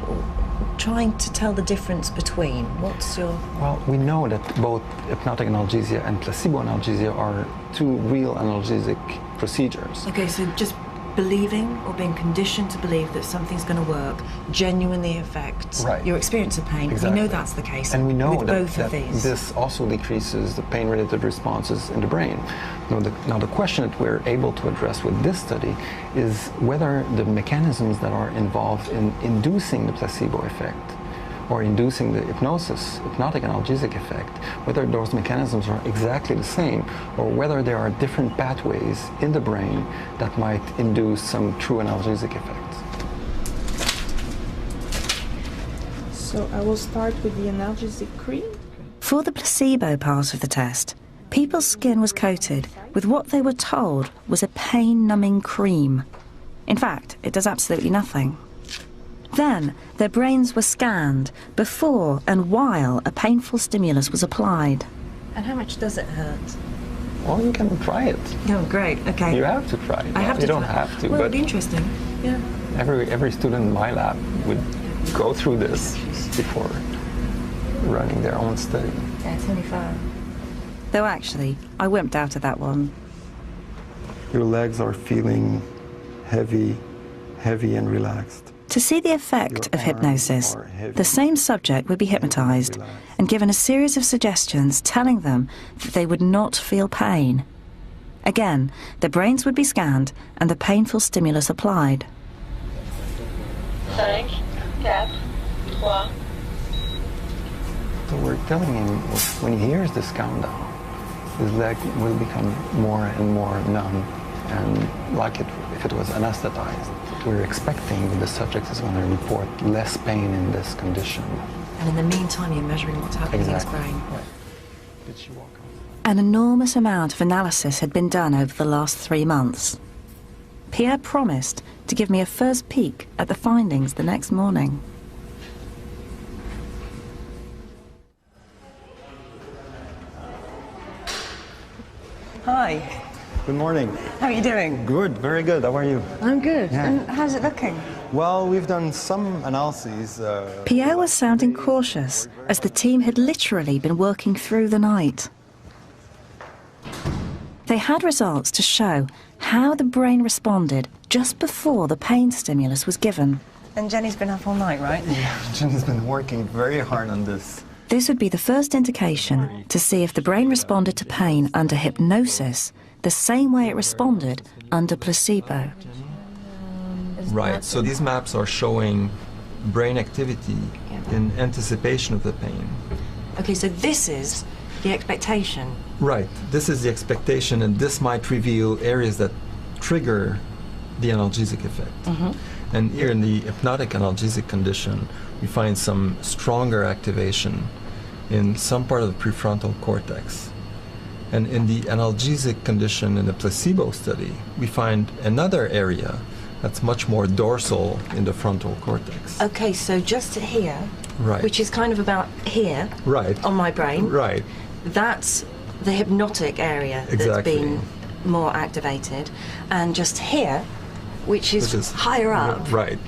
trying to tell the difference between? What's your... Well, we know that both hypnotic analgesia and placebo analgesia are two real analgesic procedures. Okay, so just believing or being conditioned to believe that something's going to work genuinely affects your experience of pain. Exactly. We know that's the case. And we know with both of these. This also decreases the pain-related responses in the brain. Now the question that we're able to address with this study is whether the mechanisms that are involved in inducing the placebo effect or inducing the hypnotic analgesic effect, whether those mechanisms are exactly the same or whether there are different pathways in the brain that might induce some true analgesic effects. So I will start with the analgesic cream. For the placebo part of the test, people's skin was coated with what they were told was a pain-numbing cream. In fact, it does absolutely nothing. Then, their brains were scanned before and while a painful stimulus was applied. And how much does it hurt? Well, you can try it. Oh, great, okay. You have to try it. I have to. You don't have to, well, but it'd be interesting, yeah. Every student in my lab would go through this before running their own study. Yeah, 25. Though actually, I wimped out of that one. Your legs are feeling heavy and relaxed. To see the effect of hypnosis, the same subject would be hypnotized and given a series of suggestions telling them that they would not feel pain. Again, their brains would be scanned and the painful stimulus applied. 5, 4, 3. So we're telling him when he hears this countdown, his leg will become more and more numb and like if it was anesthetized. We're expecting that the subject is going to report less pain in this condition. And in the meantime, you're measuring what's happening in his brain. Right. Did she walk An enormous amount of analysis had been done over the last 3 months. Pierre promised to give me a first peek at the findings the next morning. Hi. Good morning. How are you doing? Good, very good. How are you? I'm good. Yeah. And how's it looking? Well, we've done some analyses. Pierre was sounding cautious, as the team had literally been working through the night. They had results to show how the brain responded just before the pain stimulus was given. And Jenny's been up all night, right? Yeah, Jenny's been working very hard on this. This would be the first indication to see if the brain responded to pain under hypnosis the same way it responded under placebo. Right, so these maps are showing brain activity in anticipation of the pain. Okay, so this is the expectation. Right. This is the expectation, and this might reveal areas that trigger the analgesic effect. Mm-hmm. And here in the hypnotic analgesic condition, we find some stronger activation in some part of the prefrontal cortex. And in the analgesic condition in the placebo study, we find another area that's much more dorsal in the frontal cortex. Okay, so just here, Right. which is kind of about here Right. on my brain, Right. that's the hypnotic area that's Exactly. been more activated. And just here, which is higher up, Right.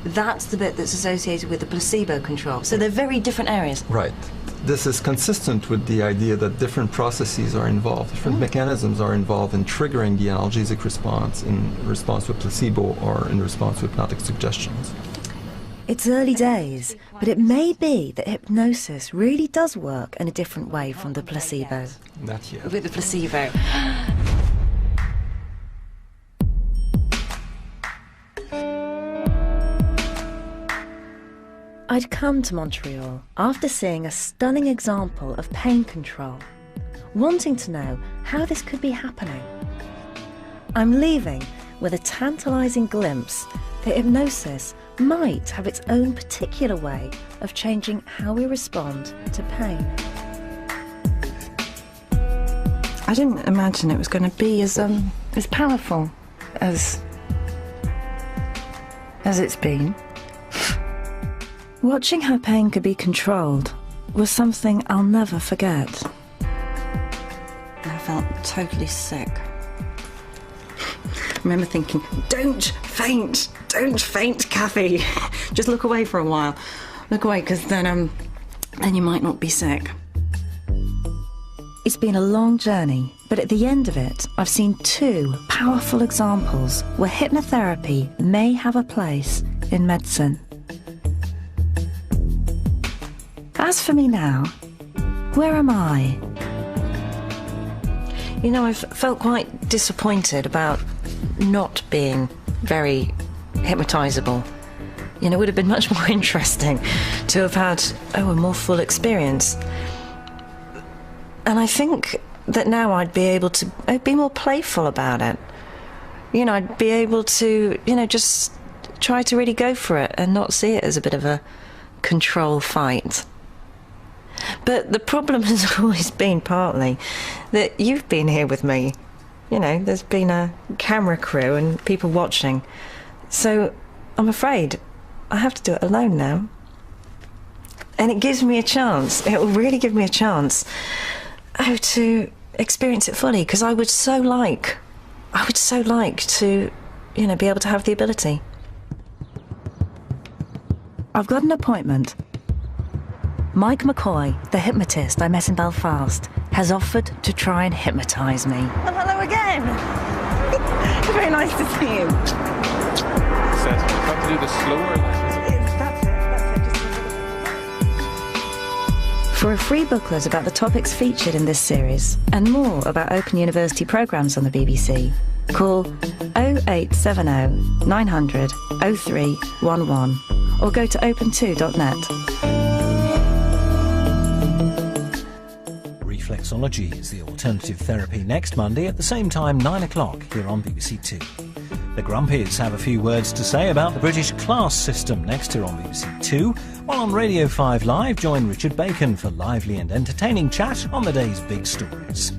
that's the bit that's associated with the placebo control. So they're very different areas. Right. This is consistent with the idea that different processes are involved, different mechanisms are involved in triggering the analgesic response in response to placebo or in response to hypnotic suggestions. It's early days, but it may be that hypnosis really does work in a different way from the placebo. Not yet. With the placebo. I'd come to Montreal after seeing a stunning example of pain control, wanting to know how this could be happening. I'm leaving with a tantalising glimpse that hypnosis might have its own particular way of changing how we respond to pain. I didn't imagine it was going to be as powerful as it's been. Watching how pain could be controlled was something I'll never forget. I felt totally sick. I remember thinking, don't faint, Kathy. Just look away for a while. Look away, because then you might not be sick. It's been a long journey, but at the end of it, I've seen two powerful examples where hypnotherapy may have a place in medicine. As for me now, where am I? You know, I've felt quite disappointed about not being very hypnotizable. You know, it would have been much more interesting to have had, a more full experience. And I think that now I'd be more playful about it. You know, I'd be able to, just try to really go for it and not see it as a bit of a control fight. But the problem has always been partly that you've been here with me. You know, there's been a camera crew and people watching. So I'm afraid I have to do it alone now. And it gives me a chance, it will really give me a chance to experience it fully, because I would so like to, be able to have the ability. I've got an appointment. Mike McCoy, the hypnotist I met in Belfast, has offered to try and hypnotise me. Oh, hello again! It's very nice to see you. Said, you've got to do this slower. For a free booklet about the topics featured in this series, and more about Open University programmes on the BBC, call 0870 900 0311 or go to open2.net. Reflexology is the alternative therapy next Monday at the same time, 9 o'clock, here on BBC Two. The Grumpies have a few words to say about the British class system next here on BBC Two, while on Radio 5 Live, join Richard Bacon for lively and entertaining chat on the day's big stories.